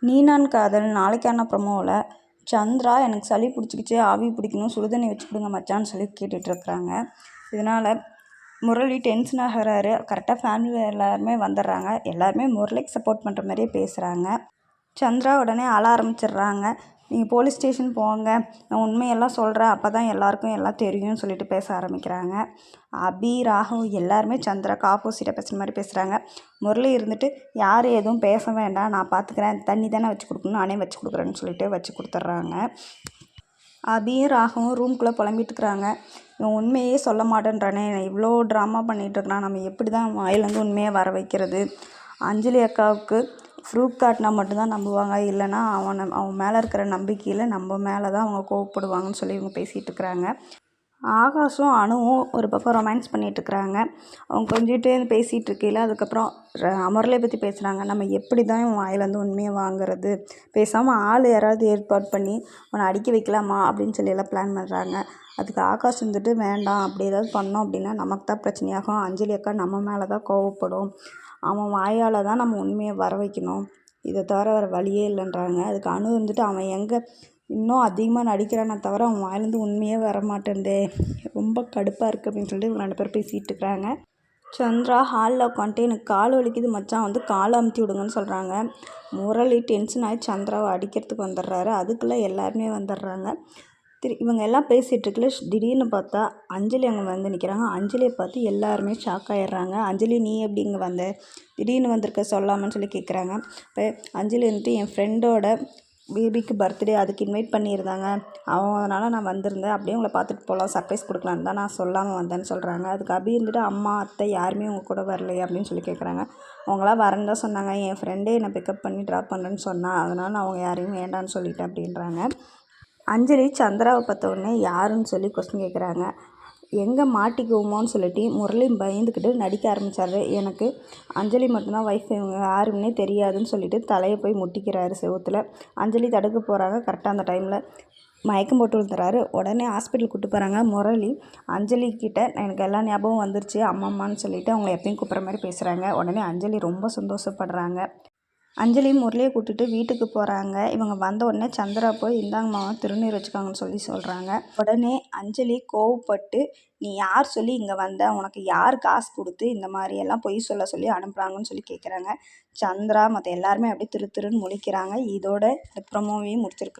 நீ நான் காதல் நாளைக்கான ப்ரொமோவில் சந்திரா எனக்கு சளி பிடிச்சிக்கிச்சு, ஆவி பிடிக்கணும், சுடுதண்ணி வச்சு கொடுங்க மச்சான்னு சொல்லி கேட்டுட்ருக்குறாங்க. இதனால் முரளி டென்ஷன் ஆகிறாரு. கரெக்டாக ஃபேமிலியில் எல்லாருமே வந்துடுறாங்க. எல்லாருமே முரளிக்கு சப்போர்ட் பண்ணுற மாதிரியே பேசுகிறாங்க. சந்திரா உடனே அழ ஆரம்பிச்சிடுறாங்க. நீங்கள் போலீஸ் ஸ்டேஷன் போங்க, நான் உண்மையெல்லாம் சொல்கிறேன், அப்போ தான் எல்லாருக்கும் எல்லாம் தெரியும்னு சொல்லிட்டு பேச ஆரம்பிக்கிறாங்க. அபி, ராகு எல்லாருமே சந்திராக்கு ஆப்போசிட்டாக பேசுகிற மாதிரி பேசுகிறாங்க. முரளி இருந்துட்டு யாரும் எதுவும் பேச வேண்டாம், நான் பார்த்துக்கிறேன், தண்ணி தானே வச்சு கொடுக்கணும், நானே வச்சு கொடுக்குறேன்னு சொல்லிட்டு வச்சு கொடுத்துட்றாங்க. அபியும் ராகவும் ரூம்குள்ளே புலம்பிட்டுருக்குறாங்க. இவன் உண்மையே சொல்ல மாட்டேன்றானே, இவ்வளோ ட்ராமா பண்ணிகிட்ருக்குறான், நம்ம எப்படி தான் வாயிலேருந்து உண்மையை வர வைக்கிறது? அஞ்சலி அக்காவுக்கு ப்ரூஃப் காட்டினா மட்டும்தான் நம்புவாங்க, இல்லைனா அவன் மேலே இருக்கிற நம்பிக்கையில் நம்ம மேலே தான் அவங்க கோவப்படுவாங்கன்னு சொல்லி இவங்க பேசிகிட்டு இருக்கிறாங்க. ஆகாஷும் அணுவும் ஒரு பக்கம் ரொமான்ஸ் பண்ணிகிட்ருக்குறாங்க. அவங்க கொஞ்சிட்டே பேசிகிட்டு இருக்கையில் அதுக்கப்புறம் முரளியை பற்றி பேசுகிறாங்க. நம்ம எப்படி தான் இவன் வாயிலேருந்து உண்மையை வாங்குறது? பேசாமல் ஆள் யாராவது ஏற்பாடு பண்ணி அவனை அடிக்க வைக்கலாமா அப்படின்னு சொல்லி எல்லாம் பிளான் பண்ணுறாங்க. அதுக்கு ஆகாஷ் வந்துட்டு வேண்டாம், அப்படி ஏதாவது பண்ணோம் அப்படின்னா நமக்கு தான் பிரச்சனையாகும், அஞ்சலி அக்கா நம்ம மேலே தான் கோவப்படும், அவன் வாயால் தான் நம்ம உண்மையை வர வைக்கணும், இதை தவிர வேறு வழியே இல்லைன்றாங்க. அதுக்கு அணு வந்துட்டு அவன் எங்கே இன்னும் அதிகமாக நடிக்கிறானே தவிர அவன் வாயிலேருந்து உண்மையே வர மாட்டேன்தே, ரொம்ப கடுப்பாக இருக்குது அப்படின்னு சொல்லிட்டு இவங்க 2 பேரும் பேசிகிட்டு இருக்கிறாங்க. சந்திரா ஹாலில் உட்காந்துட்டு எனக்கு கால் வலிக்குது மச்சான், வந்து காலை அமுத்தி விடுங்கன்னு சொல்கிறாங்க. முரளி டென்ஷன் ஆகி சந்திராவை அடிக்கிறதுக்கு வந்துடுறாரு. அதுக்குள்ளே எல்லாருமே வந்துடுறாங்க. இவங்க எல்லாம் பேசிகிட்ருக்கல திடீர்னு பார்த்தா அஞ்சலி அங்கே வந்து நிற்கிறாங்க. அஞ்சலியை பார்த்து எல்லாருமே ஷாக் ஆகிடுறாங்க. அஞ்சலி, நீ எப்படி இங்கே வந்த, திடீர்னு வந்திருக்க சொல்லாமன்னு சொல்லி கேட்குறாங்க. இப்போ அஞ்சலி வந்துட்டு என் ஃப்ரெண்டோட பேபிக்கு பர்த்டே, அதுக்கு இன்வைட் பண்ணியிருந்தாங்க, அதனால் நான் வந்திருந்தேன், அப்படியே உங்களை பார்த்துட்டு போகலாம், சர்ப்ரைஸ் கொடுக்கலான்னு தான் நான் சொல்லாமல் வந்தேன்னு சொல்கிறாங்க. அதுக்கு அபி இருந்துட்டு அம்மா அத்தை யாருமே உங்கள் கூட வரலையே அப்படின்னு சொல்லி கேட்குறாங்க. அவங்களாம் வரேன்னு தான் சொன்னாங்க, என் ஃப்ரெண்டே என்னை பிக்கப் பண்ணி ட்ராப் பண்ணுறேன்னு சொன்னான், அதனால் நான் அவங்க யாரையும் வேண்டான்னு சொல்லிட்டேன் அப்படின்றாங்க. அஞ்சலி சந்திராவை பார்த்த உடனே யாருன்னு சொல்லி கொஸ்டின் கேட்குறாங்க. எங்கே மாட்டிக்குவோமோன்னு சொல்லிட்டு முரளி பயந்துக்கிட்டு நடிக்க ஆரம்பித்தார். எனக்கு அஞ்சலி மட்டும்தான் ஒய்ஃப், இவங்க யாருன்னே தெரியாதுன்னு சொல்லிட்டு தலையை போய் முட்டிக்கிறாரு செவுத்தில். அஞ்சலி தடுக்க போகிறாங்க. கரெக்டாக அந்த டைமில் மயக்கம் போட்டு விழுந்துறாரு. உடனே ஹாஸ்பிட்டல் கூப்பிட்டு போகிறாங்க. முரளி அஞ்சலிக்கிட்ட எனக்கு எல்லா ஞாபகம் வந்துருச்சு அம்மான்னு சொல்லிட்டு அவங்கள எப்பயும் கூப்பிட்ற மாதிரி பேசுகிறாங்க. உடனே அஞ்சலி ரொம்ப சந்தோஷப்படுறாங்க. அஞ்சலி முரளியை கூட்டிட்டு வீட்டுக்கு போகிறாங்க. இவங்க வந்த உடனே சந்திரா போய் இந்தாங்கம்மா திருநீர் வச்சுக்காங்கன்னு சொல்கிறாங்க. உடனே அஞ்சலி கோவப்பட்டு, நீ யார் சொல்லி இங்கே வந்த, உனக்கு யார் காசு கொடுத்து இந்த மாதிரியெல்லாம் பொய் சொல்லி அனுப்புகிறாங்கன்னு சொல்லி கேட்குறாங்க. சந்திரா மற்ற எல்லாருமே அப்படியே திருன்னு முழிக்கிறாங்க. இதோட இந்த ப்ரொமோவையும் முடிச்சிருக்கிறாங்க.